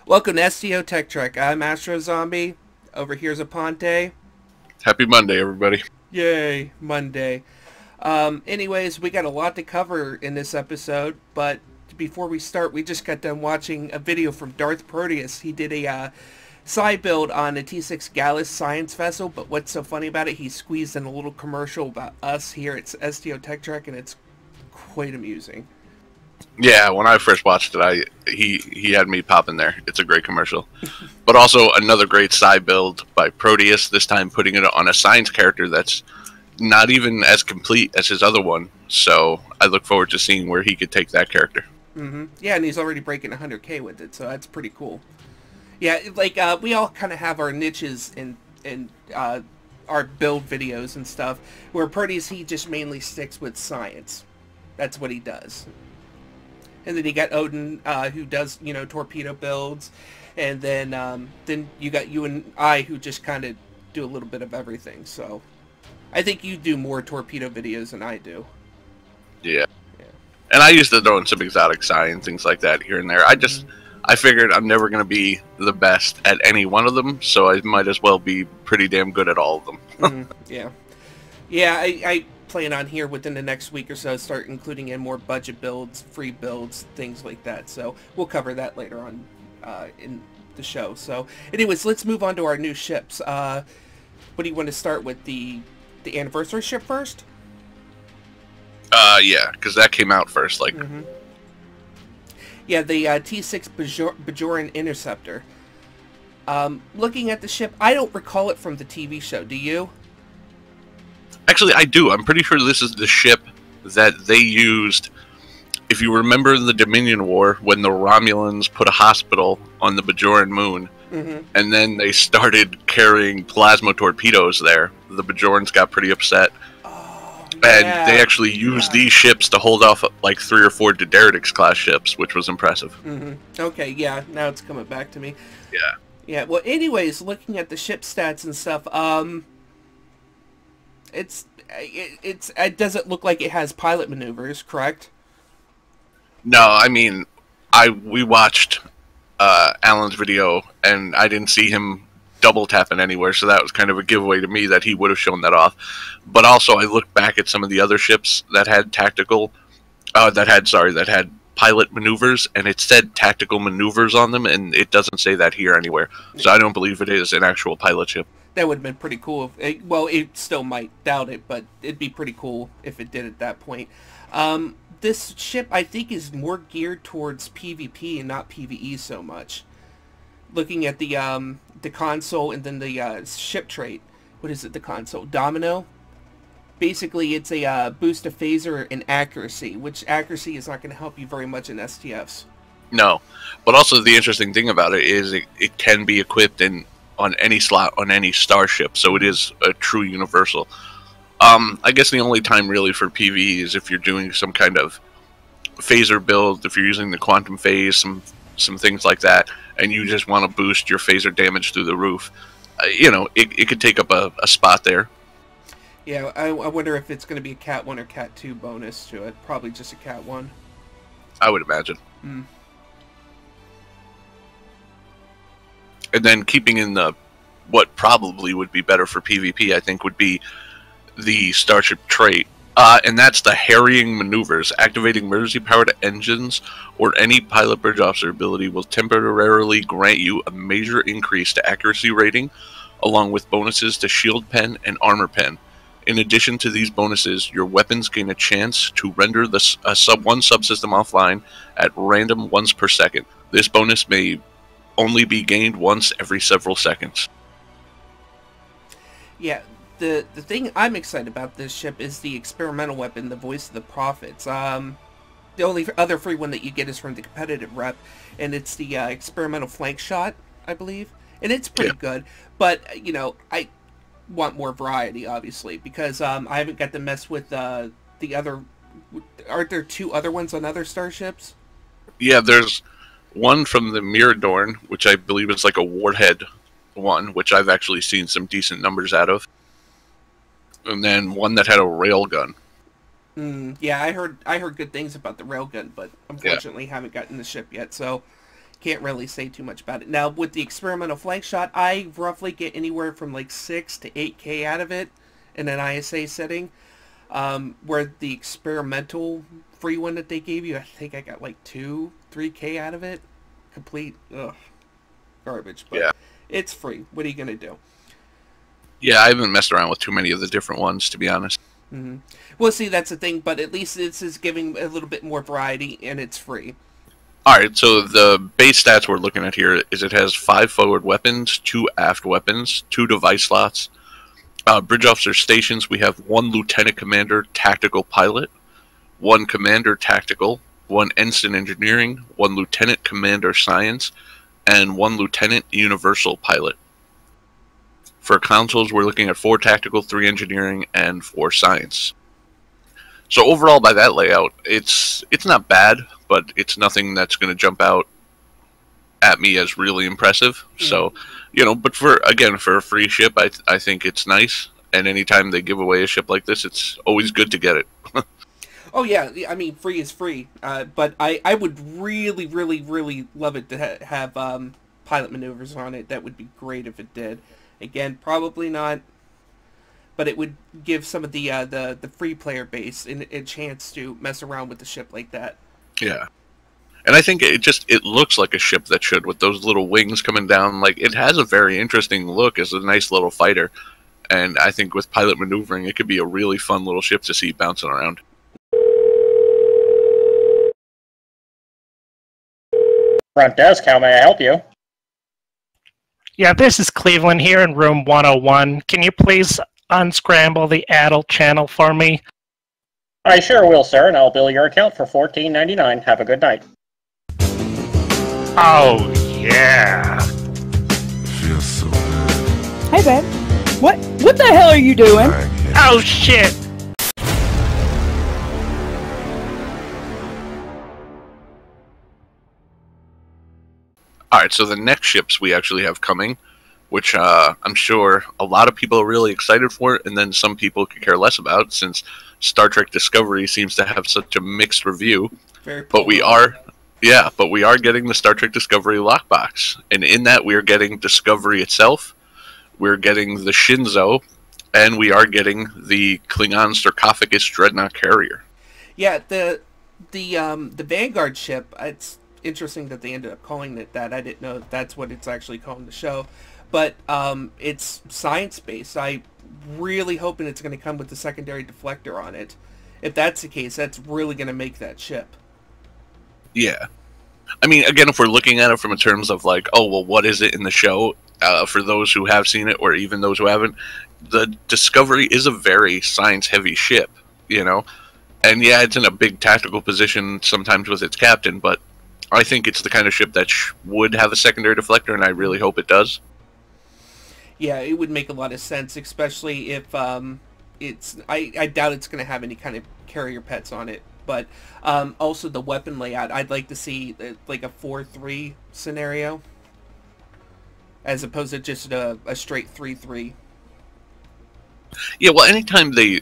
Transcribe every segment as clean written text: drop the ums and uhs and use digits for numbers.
Welcome to STO Tech Trek. I'm Astro Zombie. Over here's Aponte. Happy Monday, everybody. Yay, Monday. Anyways, we got a lot to cover in this episode, but before we start, we just got done watching a video from Darth Protius. He did a side build on a T6 Gallus science vessel, but what's so funny about it, he squeezed in a little commercial about us here at STO Tech Trek, and it's quite amusing. Yeah, when I first watched it, he had me popping there. It's a great commercial. But also another great side build by Proteus, this time putting it on a science character that's not even as complete as his other one. So I look forward to seeing where he could take that character. Yeah, and he's already breaking 100K with it, so that's pretty cool. Yeah, like, we all kind of have our niches in our build videos and stuff, where Proteus, he just mainly sticks with science. That's what he does. And then you got Oden, who does, torpedo builds. And then you got you and I, who just kind of do a little bit of everything. So I think you do more torpedo videos than I do. Yeah. And I used to throw in some exotic science, things like that here and there. I figured I'm never going to be the best at any one of them, so I might as well be pretty damn good at all of them. Yeah. Yeah, I plan on here within the next week or so start including in more budget builds, free builds, things like that. So we'll cover that later on in the show. So anyways, let's move on to our new ships. What do you want to start with? The anniversary ship first? Yeah, because that came out first. Yeah, the T6 Bajoran Interceptor. Looking at the ship, I don't recall it from the TV show. Do you? Actually, I do. I'm pretty sure this is the ship that they used. If you remember in the Dominion War, when the Romulans put a hospital on the Bajoran moon, and then they started carrying plasma torpedoes there, the Bajorans got pretty upset. And they actually used these ships to hold off like 3 or 4 Daenerys-class ships, which was impressive. Okay, yeah, now it's coming back to me. Yeah. Yeah, well, anyways, looking at the ship stats and stuff, it doesn't look like it has pilot maneuvers, correct? No, I mean, we watched Alan's video, and I didn't see him double tapping anywhere, so that was kind of a giveaway to me that he would have shown that off. But also, I looked back at some of the other ships that had that had pilot maneuvers, and it said tactical maneuvers on them, and it doesn't say that here anywhere. So I don't believe it is an actual pilot ship. That would have been pretty cool. It still might doubt it, but it'd be pretty cool if it did at that point. This ship, I think, is more geared towards PvP and not PvE so much. Looking at the console and then the ship trait. What is it, the console? Domino? Basically, it's a boost of phaser and accuracy, which accuracy is not going to help you very much in STFs. No. But also the interesting thing about it is it can be equipped on any slot on any starship, so it is a true universal. I guess the only time really for PvE is if you're doing some kind of phaser build, if you're using the quantum phase, some things like that, and you just want to boost your phaser damage through the roof. It could take up a spot there. Yeah, I wonder if it's going to be a Cat 1 or Cat 2 bonus to it. Probably just a Cat 1. I would imagine. And then keeping in what probably would be better for PvP, I think, would be the starship trait. And that's the harrying maneuvers. Activating emergency-powered engines or any pilot bridge officer ability will temporarily grant you a major increase to accuracy rating, along with bonuses to shield pen and armor pen. In addition to these bonuses, your weapons gain a chance to render one subsystem offline at random once per second. This bonus may only be gained once every several seconds. Yeah. The thing I'm excited about this ship is the experimental weapon, the Voice of the Prophets. The only other free one that you get is from the competitive rep, and it's the experimental flank shot, I believe. And it's pretty good, but, I want more variety, obviously, because I haven't got to mess with the other... Aren't there 2 other ones on other starships? Yeah, there's one from the Miradorn, which I believe is like a warhead one, which I've actually seen some decent numbers out of. And then one that had a railgun. Yeah, I heard good things about the railgun, but unfortunately haven't gotten the ship yet. So, can't really say too much about it. Now, with the experimental flank shot, I roughly get anywhere from like 6 to 8K out of it in an ISA setting. Where the experimental free one that they gave you, I think I got like 3K out of it. Complete garbage, but yeah, it's free. What are you gonna do? Yeah, I haven't messed around with too many of the different ones, to be honest. Mm-hmm. Well, see, that's the thing, but at least this is giving a little bit more variety, and it's free. Alright, so the base stats we're looking at here is it has 5 forward weapons, 2 aft weapons, 2 device slots. Bridge officer stations, we have 1 lieutenant commander tactical pilot, 1 commander tactical, 1 ensign engineering, 1 lieutenant commander science, and 1 lieutenant universal pilot. For consoles, we're looking at 4 tactical, 3 engineering, and 4 science. So overall, by that layout, it's not bad, but it's nothing that's going to jump out at me as really impressive. So, but for a free ship, I think it's nice. And anytime they give away a ship like this, it's always good to get it. Oh yeah, I mean, free is free. But I would really, really, really love it to have pilot maneuvers on it. That would be great if it did. Again, probably not. But it would give some of the free player base a chance to mess around with the ship like that. Yeah. And I think it looks like a ship that should, with those little wings coming down. Like, it has a very interesting look as a nice little fighter. And I think with pilot maneuvering, it could be a really fun little ship to see bouncing around. Front desk, how may I help you? Yeah, this is Cleveland here in room 101. Can you please unscramble the adult channel for me? I sure will, sir, and I'll bill your account for $14.99. Have a good night. Oh, yeah. Feels so good. Hey, babe. What the hell are you doing? Oh, shit. Alright, so the next ships we actually have coming, which I'm sure a lot of people are really excited for, and then some people could care less about, since Star Trek Discovery seems to have such a mixed review. But we are getting the Star Trek Discovery lockbox, and in that we are getting Discovery itself, we're getting the Shinzo, and we are getting the Klingon sarcophagus dreadnought carrier. Yeah, the Vanguard ship, it's interesting that they ended up calling it that. I didn't know that's what it's actually called in the show. But it's science-based. I'm really hoping it's going to come with the secondary deflector on it. If that's the case, that's really going to make that ship. Yeah. I mean, again, if we're looking at it from in terms of like, oh, well, what is it in the show? For those who have seen it, or even those who haven't, the Discovery is a very science-heavy ship, And yeah, it's in a big tactical position sometimes with its captain, but I think it's the kind of ship that would have a secondary deflector, and I really hope it does. Yeah, it would make a lot of sense, especially if it's... I doubt it's going to have any kind of carrier pets on it. But also the weapon layout, I'd like to see like a 4-3 scenario, as opposed to just a straight 3-3. Yeah, well, anytime they...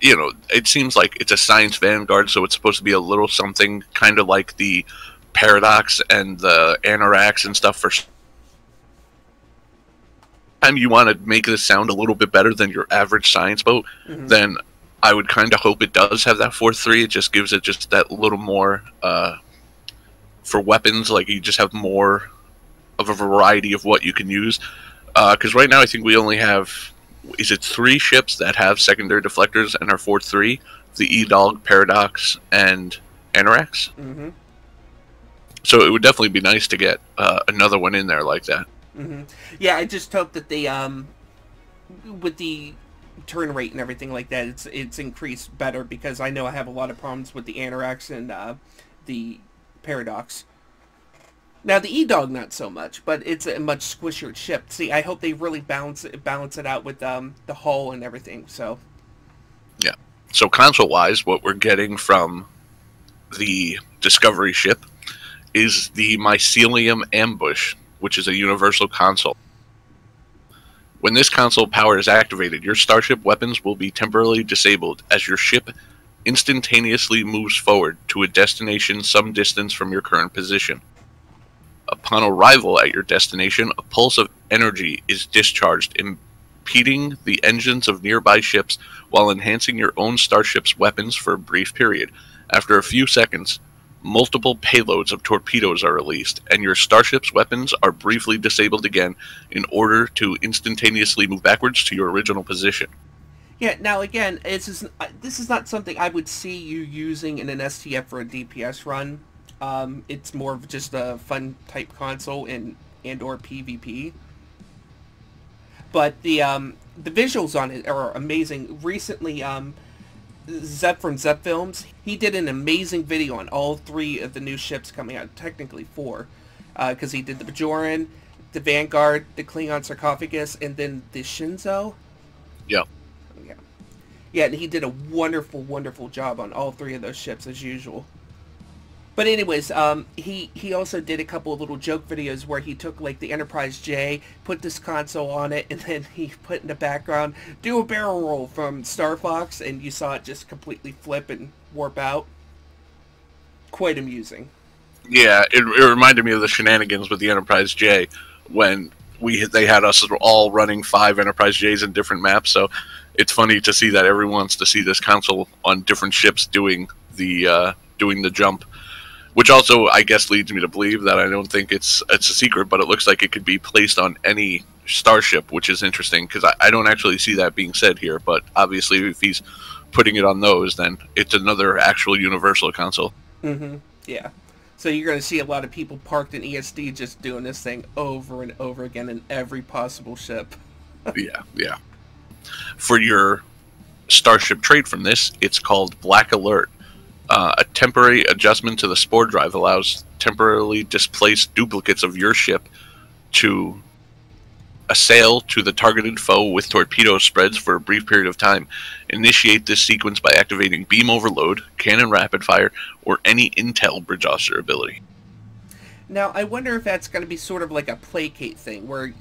it seems like it's a science vanguard, so it's supposed to be a little something kind of like the Paradox and the Anorax and stuff. For time you want to make this sound a little bit better than your average science boat, then I would kind of hope it does have that 4-3. It just gives it just that little more for weapons. Like, you just have more of a variety of what you can use. Because right now I think we only have, is it 3 ships that have secondary deflectors and are 4-3? The E-Dog, Paradox, and Anorax. So it would definitely be nice to get another one in there like that. Yeah, I just hope that they, with the turn rate and everything like that, it's increased better, because I know I have a lot of problems with the Anorax and the Paradox. Now the E-Dog not so much, but it's a much squishier ship. See, I hope they really balance it out with the hull and everything. So yeah. So console-wise, what we're getting from the Discovery ship is the Mycelium Ambush, which is a universal console. When this console power is activated, your starship weapons will be temporarily disabled as your ship instantaneously moves forward to a destination some distance from your current position. Upon arrival at your destination, a pulse of energy is discharged, impeding the engines of nearby ships while enhancing your own starship's weapons for a brief period. After a few seconds, multiple payloads of torpedoes are released, and your starship's weapons are briefly disabled again in order to instantaneously move backwards to your original position. Yeah, now again, this is not something I would see you using in an STF or a DPS run. It's more of just a fun type console and or PvP. But the visuals on it are amazing. Recently, Zep from Zefilms, he did an amazing video on all 3 of the new ships coming out, technically 4, because he did the Bajoran, the Vanguard, the Klingon sarcophagus, and then the Shinzo. Yeah. Yeah, and he did a wonderful, wonderful job on all 3 of those ships as usual. But anyways, he also did a couple of little joke videos where he took like the Enterprise J, put this console on it, and then he put in the background, do a barrel roll from Star Fox, and you saw it just completely flip and warp out. Quite amusing. Yeah, it reminded me of the shenanigans with the Enterprise J when they had us all running 5 Enterprise Js in different maps, so it's funny to see that everyone wants to see this console on different ships doing the jump. Which also, I guess, leads me to believe that I don't think it's a secret, but it looks like it could be placed on any starship, which is interesting, because I don't actually see that being said here, but obviously if he's putting it on those, then it's another actual universal console. Mm-hmm. Yeah. So you're going to see a lot of people parked in ESD just doing this thing over and over again in every possible ship. Yeah. For your starship trait from this, it's called Black Alert. A temporary adjustment to the spore drive allows temporarily displaced duplicates of your ship to assail to the targeted foe with torpedo spreads for a brief period of time. Initiate this sequence by activating Beam Overload, Cannon Rapid Fire, or any Intel Bridge Officer ability. Now, I wonder if that's going to be sort of like a placate thing, where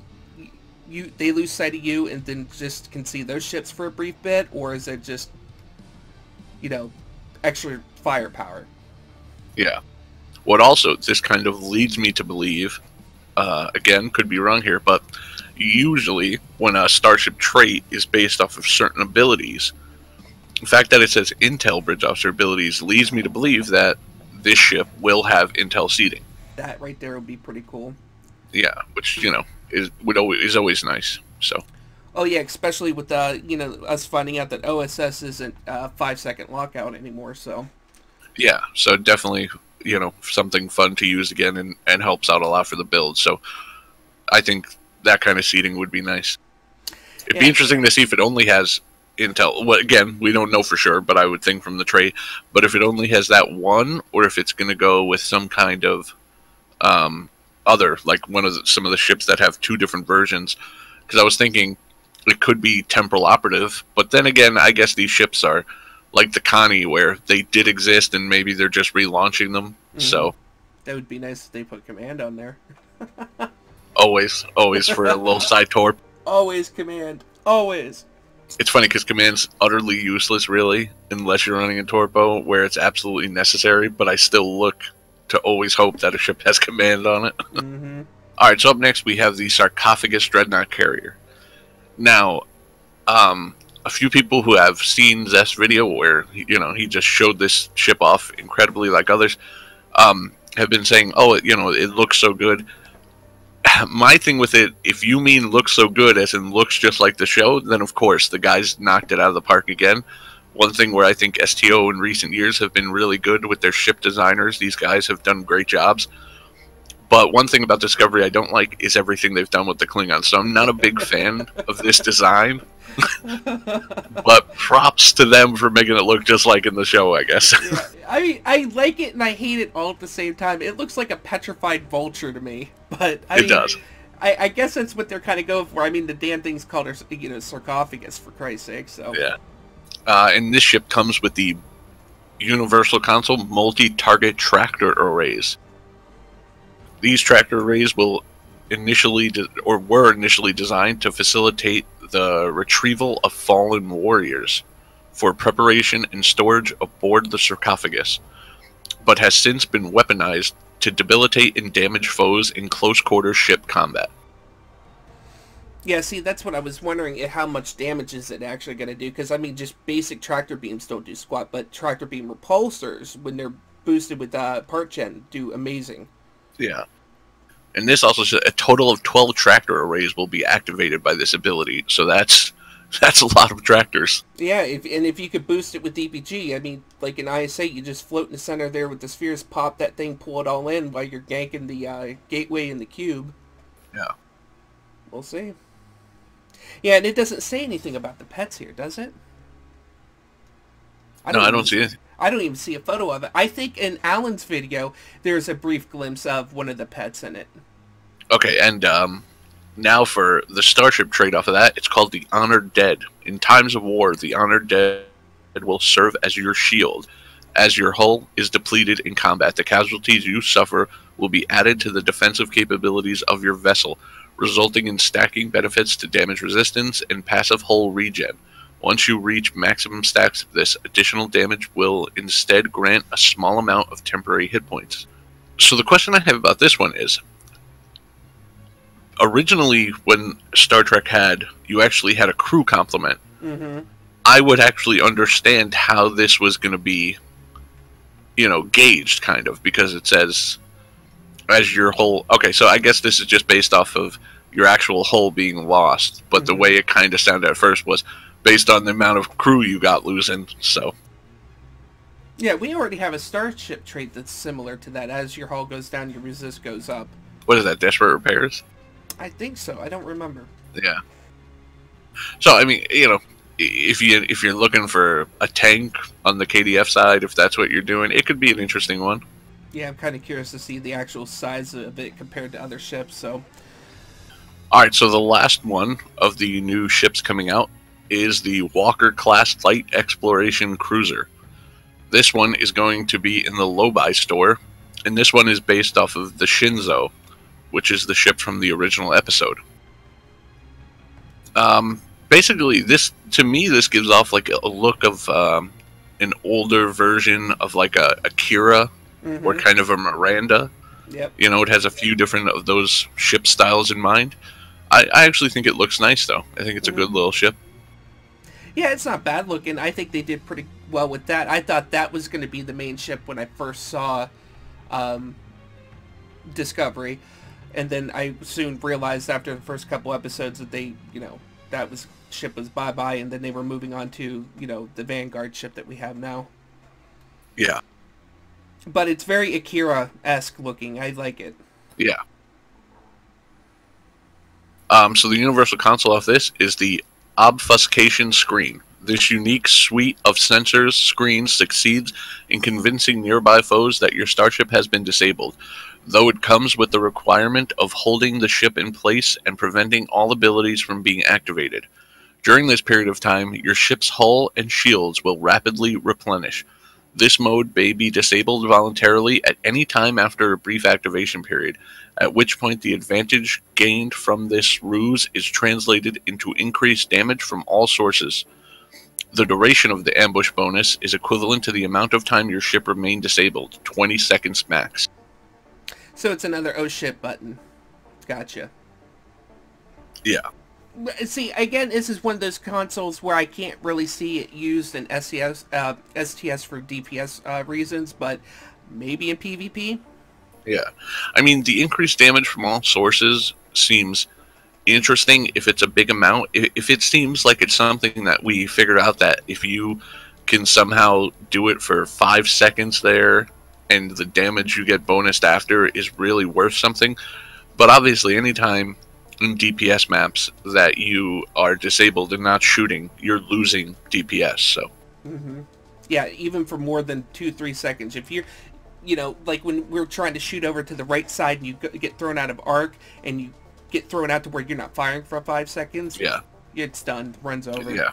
they lose sight of you and then just can see those ships for a brief bit, or is it just, extra firepower? Yeah. What also, this kind of leads me to believe, again, could be wrong here, but usually when a starship trait is based off of certain abilities, the fact that it says Intel Bridge Officer abilities leads me to believe that this ship will have Intel seating. That right there would be pretty cool. Yeah, which, is always nice, so. Oh yeah, especially with us finding out that OSS isn't a 5-second lockout anymore, so. Yeah, so definitely, something fun to use again and helps out a lot for the build. So I think that kind of seating would be nice. It'd be interesting to see if it only has Intel. Well, again, we don't know for sure, but I would think from the trait. But if it only has that one, or if it's going to go with some kind of other, like some of the ships that have 2 different versions. Because I was thinking it could be temporal operative, but then again, I guess these ships are like the Connie, where they did exist and maybe they're just relaunching them. Mm-hmm. So that would be nice if they put command on there. always for a little side torp. Always command. Always. It's funny because command's utterly useless, really, unless you're running a torpo where it's absolutely necessary. But I still look to always hope that a ship has command on it. Mm-hmm. All right, so up next we have the Sarcophagus Dreadnought Carrier. Now, a few people who have seen Zeth's video where, he just showed this ship off incredibly like others, have been saying, oh, it looks so good. My thing with it, if you mean looks so good as in looks just like the show, then of course the guys knocked it out of the park again. One thing where I think STO in recent years have been really good with their ship designers. These guys have done great jobs. But one thing about Discovery I don't like is everything they've done with the Klingons. So I'm not a big fan of this design. But props to them for making it look just like in the show, I guess. Yeah. I mean, I like it and I hate it all at the same time. It looks like a petrified vulture to me. But it does. I guess that's what they're kind of going for. I mean, the damn thing's called sarcophagus, for Christ's sake. So yeah. And this ship comes with the Universal Console multi-target tractor arrays. These tractor arrays were initially designed to facilitate the retrieval of fallen warriors for preparation and storage aboard the sarcophagus, but has since been weaponized to debilitate and damage foes in close-quarter ship combat. Yeah, see, that's what I was wondering, how much damage is it actually going to do? Because, I mean, just basic tractor beams don't do squat, but tractor beam repulsors, when they're boosted with part gen, do amazing. Yeah. And this also says a total of 12 tractor arrays will be activated by this ability, so that's a lot of tractors. Yeah, if you could boost it with DPG, I mean, like in IS-8, you just float in the center there with the spheres, pop that thing, pull it all in while you're ganking the gateway in the cube. Yeah. We'll see. Yeah, and it doesn't say anything about the pets here, does it? No, I don't see anything. I don't even see a photo of it. I think in Alan's video, there's a brief glimpse of one of the pets in it. Okay, and now for the starship trait off of that, it's called the Honored Dead. In times of war, the Honored Dead will serve as your shield. As your hull is depleted in combat, the casualties you suffer will be added to the defensive capabilities of your vessel, resulting in stacking benefits to damage resistance and passive hull regen. Once you reach maximum stacks of this, additional damage will instead grant a small amount of temporary hit points. So the question I have about this one is, originally when Star Trek you actually had a crew complement. Mm-hmm. I would actually understand how this was going to be, gauged, kind of, because it says, as your hull... Okay, so I guess this is just based off of your actual hull being lost, but Mm-hmm. the way it kind of sounded at first was based on the amount of crew you got losing, so... Yeah, we already have a starship trait that's similar to that. As your hull goes down, your resist goes up. What is that, Desperate Repairs? I think so. I don't remember. Yeah. So, I mean, if you're looking for a tank on the KDF side, if that's what you're doing, it could be an interesting one. Yeah, I'm kind of curious to see the actual size of it compared to other ships, so... Alright, so the last one of the new ships coming out is the Walker-class Light Exploration Cruiser. This one is going to be in the low-buy store, and this one is based off of the Shinzo, which is the ship from the original episode. Basically, this gives off like a look of an older version of like a Akira, Mm-hmm. or kind of a Miranda. Yep. It has a few different of those ship styles in mind. I actually think it looks nice, though. I think it's a good little ship. Yeah, it's not bad looking. I think they did pretty well with that. I thought that was going to be the main ship when I first saw Discovery. And then I soon realized after the first couple episodes that they, that ship was bye-bye, and then they were moving on to, the Vanguard ship that we have now. Yeah. But it's very Akira-esque looking. I like it. Yeah. So the universal console of this is the obfuscation screen. This unique suite of sensors screens succeeds in convincing nearby foes that your starship has been disabled, though it comes with the requirement of holding the ship in place and preventing all abilities from being activated. During this period of time, your ship's hull and shields will rapidly replenish. This mode may be disabled voluntarily at any time after a brief activation period, at which point the advantage gained from this ruse is translated into increased damage from all sources. The duration of the ambush bonus is equivalent to the amount of time your ship remained disabled, 20 seconds max. So it's another oh shit button. Gotcha. Yeah. See, again, this is one of those consoles where I can't really see it used in STS for DPS reasons, but maybe in PvP? Yeah. I mean, the increased damage from all sources seems interesting if it's a big amount. If it seems like it's something that we figured out that if you can somehow do it for 5 seconds there, and the damage you get bonused after is really worth something. But obviously, anytime in DPS maps that you are disabled and not shooting, you're losing DPS, so... Mm-hmm. Yeah, even for more than 2-3 seconds. If you're, like when we're trying to shoot over to the right side and you get thrown out of arc, and you get thrown out to where you're not firing for 5 seconds, yeah, it's done, runs over. Yeah.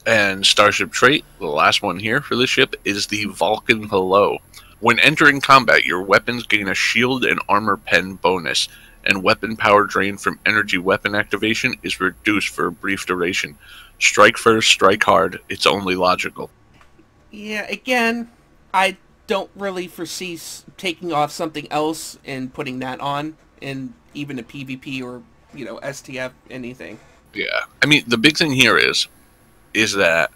And Starship trait, the last one here for this ship, is the Vulcan Hello. When entering combat, your weapons gain a shield and armor pen bonus, and weapon power drain from energy weapon activation is reduced for a brief duration. Strike first, strike hard, it's only logical. Yeah, again, I don't really foresee taking off something else and putting that on in even a PvP or, you know, STF, anything. Yeah. I mean, the big thing here is that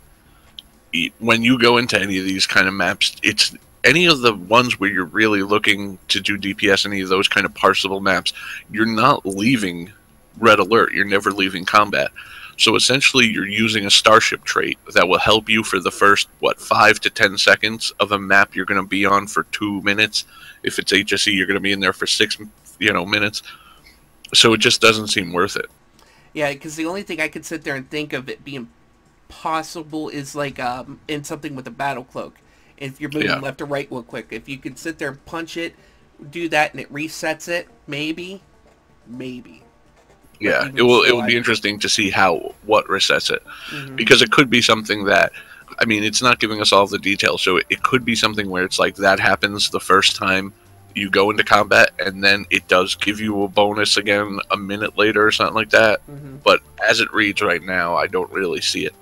when you go into any of these kind of maps, it's any of the ones where you're really looking to do DPS, any of those kind of parsable maps, you're not leaving red alert. You're never leaving combat. So essentially, you're using a starship trait that will help you for the first, 5 to 10 seconds of a map you're going to be on for 2 minutes. If it's HSE, you're going to be in there for 6, minutes. So it just doesn't seem worth it. Yeah, because the only thing I could sit there and think of it being possible is like in something with a battle cloak. If you're moving left or right real quick, if you can sit there and punch it, do that, and it resets it, maybe. Yeah, it will be interesting to see what resets it, because it could be something that, I mean, it's not giving us all the details, so it could be something where it's like that happens the first time you go into combat, and then it does give you a bonus again a minute later or something like that. But as it reads right now, I don't really see it.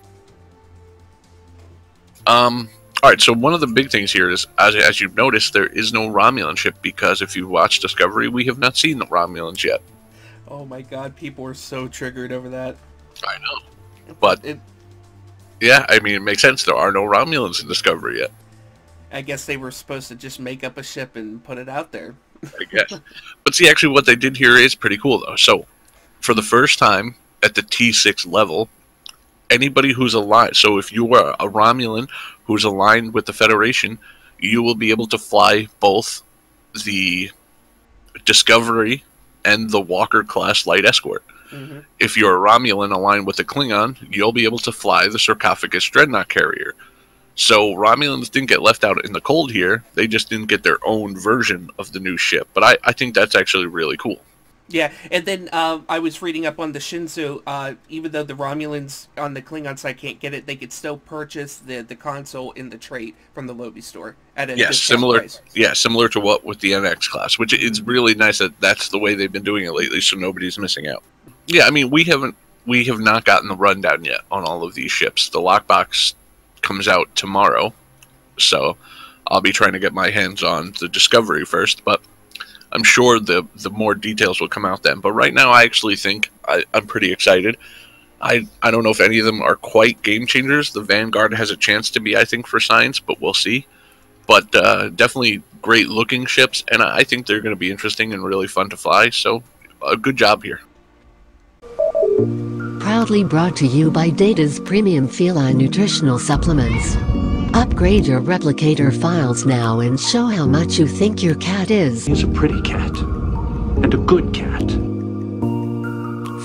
Alright, so one of the big things here is, as you've noticed, there is no Romulan ship, because if you watch Discovery, we have not seen the Romulans yet. Oh my god, people are so triggered over that. I know. But, yeah, I mean, it makes sense. There are no Romulans in Discovery yet. I guess they were supposed to just make up a ship and put it out there. I guess. But see, actually, what they did here is pretty cool, though. So, for the first time at the T6 level, anybody who's aligned, so if you are a Romulan who's aligned with the Federation, you will be able to fly both the Discovery and the Walker-class light escort. If you're a Romulan aligned with the Klingon, you'll be able to fly the sarcophagus dreadnought carrier. So Romulans didn't get left out in the cold here. They just didn't get their own version of the new ship. But I think that's actually really cool. Yeah, and then I was reading up on the Shinzo, even though the Romulans on the Klingon side can't get it, they could still purchase the console in the trait from the Lobby store at a discount price. Yeah, similar to what with the NX class, which is really nice that that's the way they've been doing it lately, so nobody's missing out. Yeah, I mean, we have not gotten the rundown yet on all of these ships. The lockbox comes out tomorrow, so I'll be trying to get my hands on the Discovery first, but I'm sure the more details will come out then. But right now, I actually think I'm pretty excited. I don't know if any of them are quite game changers. The Vanguard has a chance to be, I think, for science, but we'll see. But definitely great looking ships, and I think they're going to be interesting and really fun to fly. So a good job here. Proudly brought to you by Data's premium feline nutritional supplements. Upgrade your replicator files now and show how much you think your cat is. He's a pretty cat. And a good cat.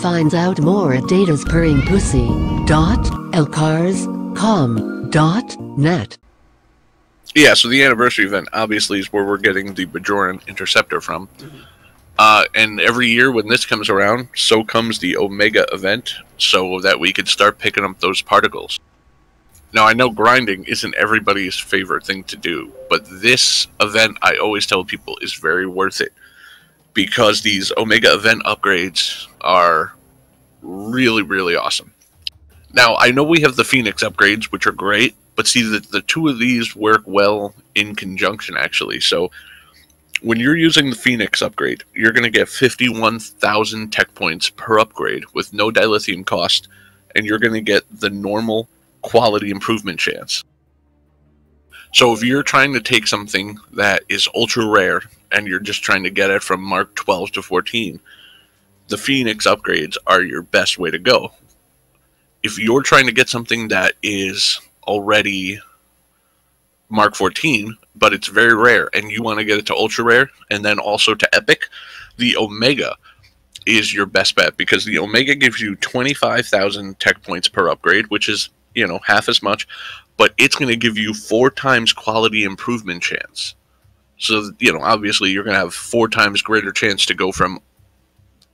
Find out more at dataspurringpussy.elcars.com.net. Yeah, so the anniversary event obviously is where we're getting the Bajoran Interceptor from. And every year when this comes around, so comes the Omega event, so that we can start picking up those particles. Now, I know grinding isn't everybody's favorite thing to do, but this event, I always tell people, is very worth it, because these Omega event upgrades are really, really awesome. Now, I know we have the Phoenix upgrades, which are great, but see, the two of these work well in conjunction, actually. So when you're using the Phoenix upgrade, you're going to get 51,000 tech points per upgrade with no dilithium cost, and you're going to get the normal quality improvement chance. So if you're trying to take something that is ultra rare and you're just trying to get it from Mark 12 to 14, the Phoenix upgrades are your best way to go. If you're trying to get something that is already Mark 14, but it's very rare, and you want to get it to ultra rare and then also to epic, the Omega is your best bet, because the Omega gives you 25,000 tech points per upgrade, which is, you know, half as much, but it's going to give you 4 times quality improvement chance. So, you know, obviously you're going to have 4 times greater chance to go from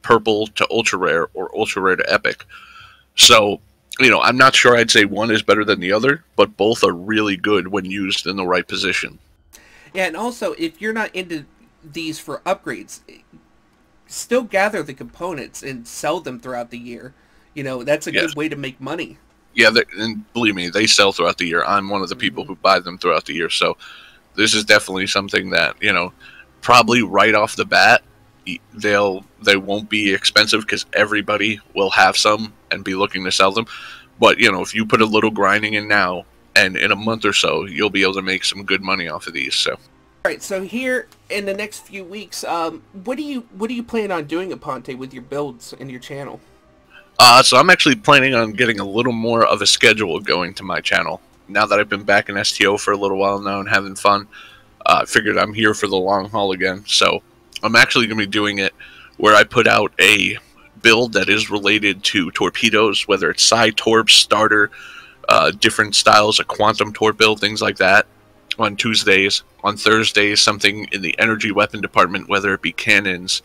purple to ultra rare or ultra rare to epic. So, you know, I'm not sure I'd say one is better than the other, but both are really good when used in the right position. Yeah, and also, if you're not into these for upgrades, still gather the components and sell them throughout the year. You know, that's a good way to make money. Yeah, and believe me, they sell throughout the year. I'm one of the people who buy them throughout the year, so this is definitely something that, you know, probably right off the bat, they won't be expensive because everybody will have some and be looking to sell them. But, you know, if you put a little grinding in now, and in a month or so, you'll be able to make some good money off of these. So, All right. So here in the next few weeks, what do you plan on doing, Aponte, with your builds and your channel? So I'm actually planning on getting a little more of a schedule going to my channel. Now that I've been back in STO for a little while now and having fun, I figured I'm here for the long haul again. So I'm actually going to be doing it where I put out a build that is related to torpedoes, whether it's side torp, starter, different styles of quantum torp build, things like that, on Tuesdays. On Thursdays, something in the energy weapon department, whether it be cannons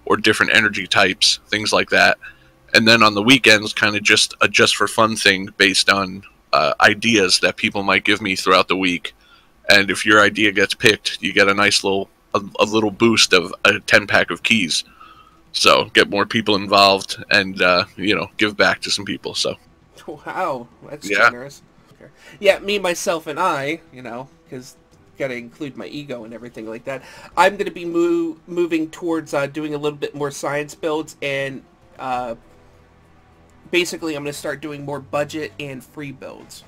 or different energy types, things like that. And then on the weekends, kind of just a just for fun thing based on ideas that people might give me throughout the week. And if your idea gets picked, you get a nice little a little boost of a 10-pack of keys. So get more people involved and you know, give back to some people. So wow, that's generous. Okay. Yeah, me, myself, and I, you know, because got to include my ego and everything like that. I'm going to be moving towards doing a little bit more science builds, and basically I'm going to start doing more budget and free builds.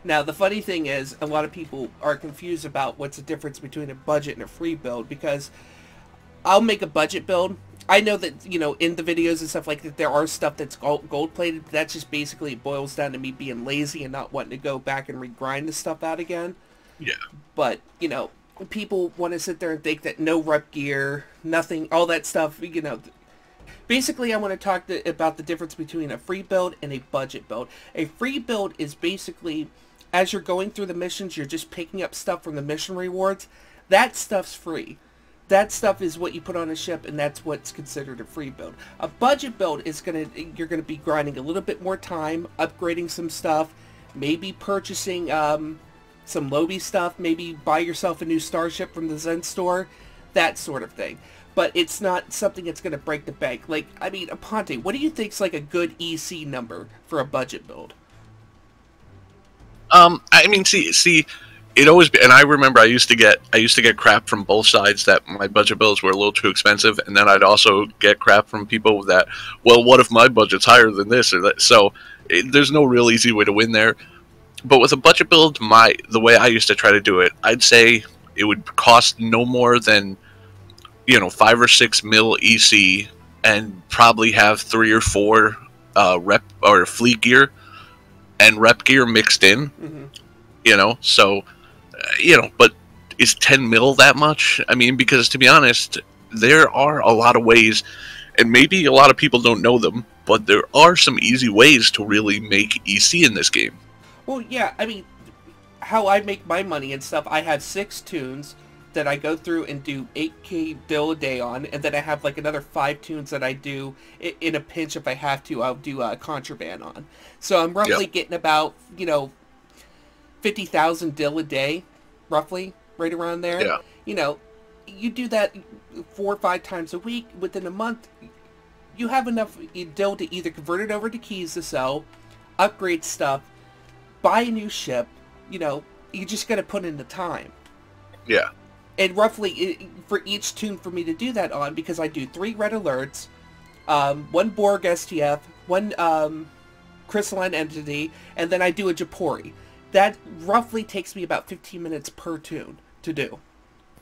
Now, the funny thing is, a lot of people are confused about what's the difference between a budget and a free build, because I'll make a budget build. I know that, you know, in the videos and stuff like that, there are stuff that's gold-plated. But that's just basically, it boils down to me being lazy and not wanting to go back and regrind the stuff out again. yeah. But, you know, people want to sit there and think that no rep gear, nothing, all that stuff, you know. Basically, I want to talk about the difference between a free build and a budget build. A free build is basically, as you're going through the missions, you're just picking up stuff from the mission rewards. That stuff's free. That stuff is what you put on a ship, and that's what's considered a free build. A budget build is you're gonna be grinding a little bit more time, upgrading some stuff, maybe purchasing some lobby stuff, maybe buy yourself a new starship from the Zen store, that sort of thing. But it's not something that's gonna break the bank. Like, I mean, Aponte, what do you think's like a good EC number for a budget build? I mean, see, it always be, and I remember I used to get crap from both sides that my budget builds were a little too expensive, and then I'd also get crap from people that, well, what if my budget's higher than this or that? So there's no real easy way to win there. But with a budget build, the way I used to try to do it, I'd say it would cost no more than, you know, 5 or 6 mil EC, and probably have 3 or 4 rep or fleet gear and rep gear mixed in. Mm-hmm. You know, so you know, but is 10 mil that much? I mean, because to be honest, there are a lot of ways, and maybe a lot of people don't know them, but there are some easy ways to really make EC in this game. Well, yeah, I mean, how I make my money and stuff, I have 6 tunes that I go through and do 8k dill a day on, and then I have like another 5 tunes that I do in a pinch if I have to. I'll do contraband on. So I'm roughly getting about, you know, 50,000 dill a day, roughly, right around there. Yeah. You know, you do that 4 or 5 times a week. Within a month, you have enough dill to either convert it over to keys to sell, upgrade stuff, buy a new ship. You know, you just got to put in the time. Yeah. And roughly, for each tune for me to do that on, because I do 3 red alerts, 1 Borg STF, 1 crystalline entity, and then I do a Japori. That roughly takes me about 15 minutes per tune to do.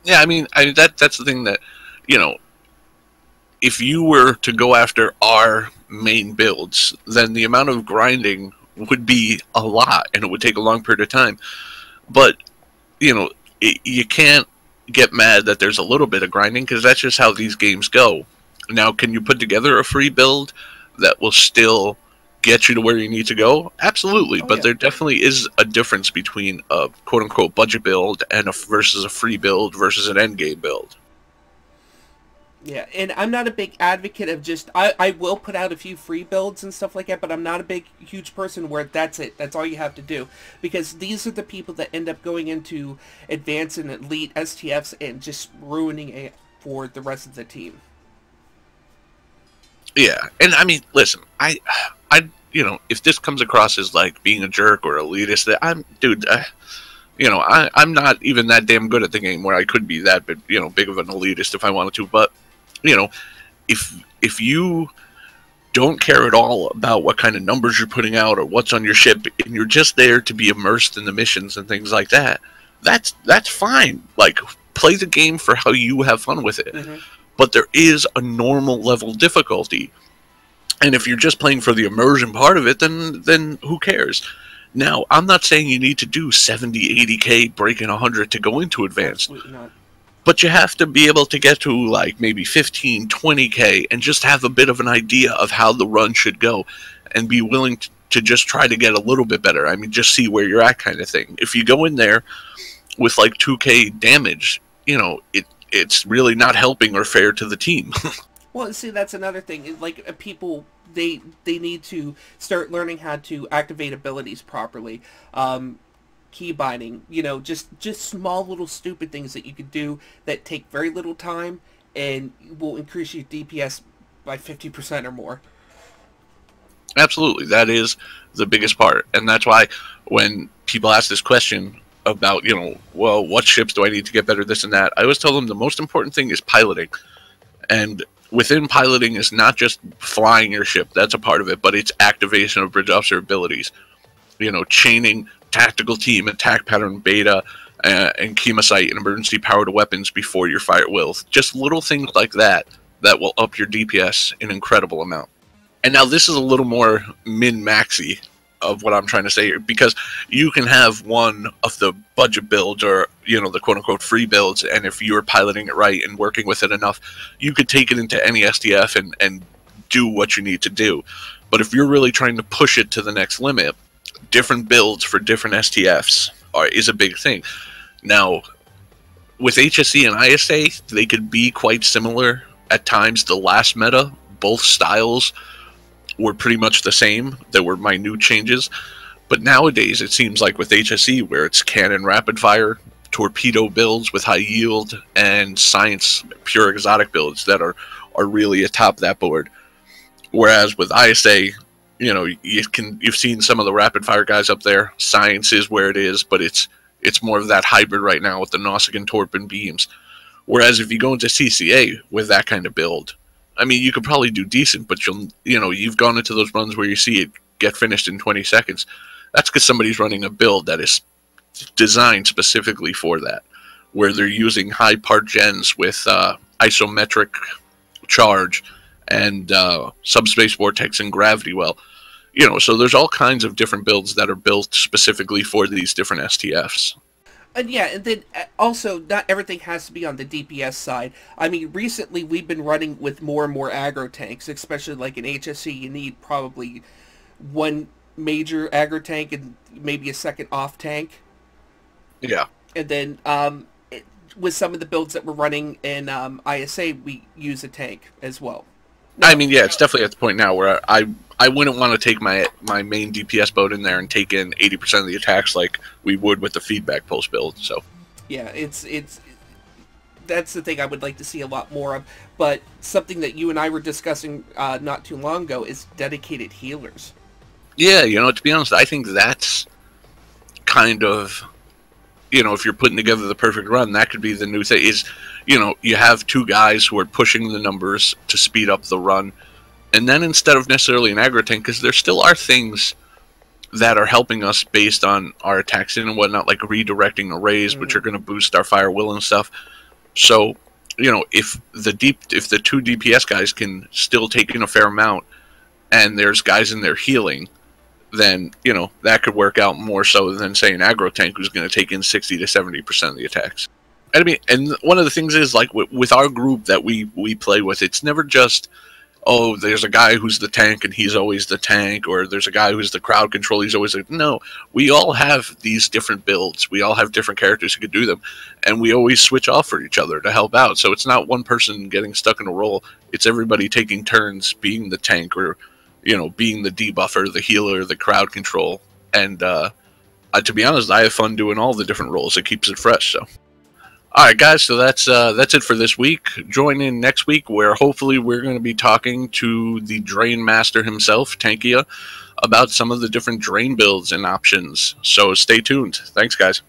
Yeah, I mean, that's the thing that, you know, if you were to go after our main builds, then the amount of grinding would be a lot, and it would take a long period of time. But, you know, you can't get mad that there's a little bit of grinding, because that's just how these games go. Now, can you put together a free build that will still get you to where you need to go? Absolutely, but there definitely is a difference between a quote-unquote budget build and versus a free build versus an endgame build. Yeah, and I'm not a big advocate of just, I will put out a few free builds and stuff like that, but I'm not a huge person where that's it. That's all you have to do. Because these are the people that end up going into advanced and elite STFs and just ruining it for the rest of the team. Yeah, and I mean, listen, I you know, if this comes across as like being a jerk or elitist, You know, I'm not even that damn good at the game where I could be that big, you know, big of an elitist if I wanted to. But, you know, if you don't care at all about what kind of numbers you're putting out or what's on your ship, and you're just there to be immersed in the missions and things like that, that's fine. Like, play the game for how you have fun with it. Mm-hmm. But there is a normal level difficulty. And if you're just playing for the immersion part of it, then who cares? Now, I'm not saying you need to do 70, 80k, breaking 100 to go into advanced. Absolutely not. But you have to be able to get to, like, maybe 15, 20k and just have a bit of an idea of how the run should go and be willing to just try to get a little bit better. I mean, just see where you're at kind of thing. If you go in there with, like, 2k damage, you know, it's really not helping or fair to the team. Well, see, that's another thing. Like, people, they need to start learning how to activate abilities properly. Key binding, you know, just small little stupid things that you could do that take very little time and will increase your DPS by 50% or more. Absolutely. That is the biggest part. And that's why when people ask this question about, you know, well, what ships do I need to get better, this and that, I always tell them the most important thing is piloting. And within piloting is not just flying your ship, that's a part of it, but it's activation of bridge officer abilities. You know, chaining tactical team, attack pattern, beta, and chemosite and emergency powered weapons before your fire at will. Just little things like that will up your DPS an incredible amount. And now this is a little more min-maxy of what I'm trying to say here, because you can have one of the budget builds or, you know, the quote-unquote free builds, and if you're piloting it right and working with it enough, you could take it into any STF and do what you need to do. But if you're really trying to push it to the next limit, different builds for different STFs is a big thing. Now, with HSE and ISA, they could be quite similar at times. The last meta, both styles were pretty much the same. There were minute changes. But nowadays, it seems like with HSE, where it's cannon rapid fire, torpedo builds with high yield, and science pure exotic builds that are really atop that board. Whereas with ISA, you know, you've seen some of the rapid fire guys up there. Science is where it is, but it's more of that hybrid right now with the Nausicaa torp and beams. Whereas if you go into CCA with that kind of build, I mean, you could probably do decent, but you've gone into those runs where you see it get finished in 20 seconds. That's because somebody's running a build that is designed specifically for that, where they're using high part gens with isometric charge and subspace vortex and gravity well. You know, so there's all kinds of different builds that are built specifically for these different STFs. And yeah, and then also, not everything has to be on the DPS side. I mean, recently we've been running with more and more aggro tanks, especially like in HSC, you need probably one major aggro tank and maybe a second off tank. Yeah. And then with some of the builds that we're running in ISA, we use a tank as well. I mean, yeah, it's definitely at the point now where I wouldn't want to take my main DPS boat in there and take in 80% of the attacks like we would with the feedback pulse build. So yeah, it's that's the thing I would like to see a lot more of. But something that you and I were discussing not too long ago is dedicated healers. Yeah, you know, to be honest, I think that's kind of, you know, if you're putting together the perfect run, that could be the new thing. Is, you know, you have two guys who are pushing the numbers to speed up the run. And then instead of necessarily an aggro tank, because there still are things that are helping us based on our attacks in and whatnot, like redirecting arrays, which are going to boost our fire will and stuff. So, you know, if the two DPS guys can still take in a fair amount, and there's guys in there healing, then, you know, that could work out more so than, say, an aggro tank who's going to take in 60 to 70% of the attacks. I mean, and one of the things is, like, with our group that we play with, it's never just, oh, there's a guy who's the tank and he's always the tank, or there's a guy who's the crowd control, he's always like, no, we all have these different builds. We all have different characters who could do them, and we always switch off for each other to help out. So it's not one person getting stuck in a role. It's everybody taking turns being the tank or, you know, being the debuffer, the healer, the crowd control. And to be honest, I have fun doing all the different roles. It keeps it fresh, so. Alright guys, so that's it for this week. Join in next week where hopefully we're going to be talking to the Drain Master himself, Tankia, about some of the different drain builds and options. So stay tuned. Thanks guys.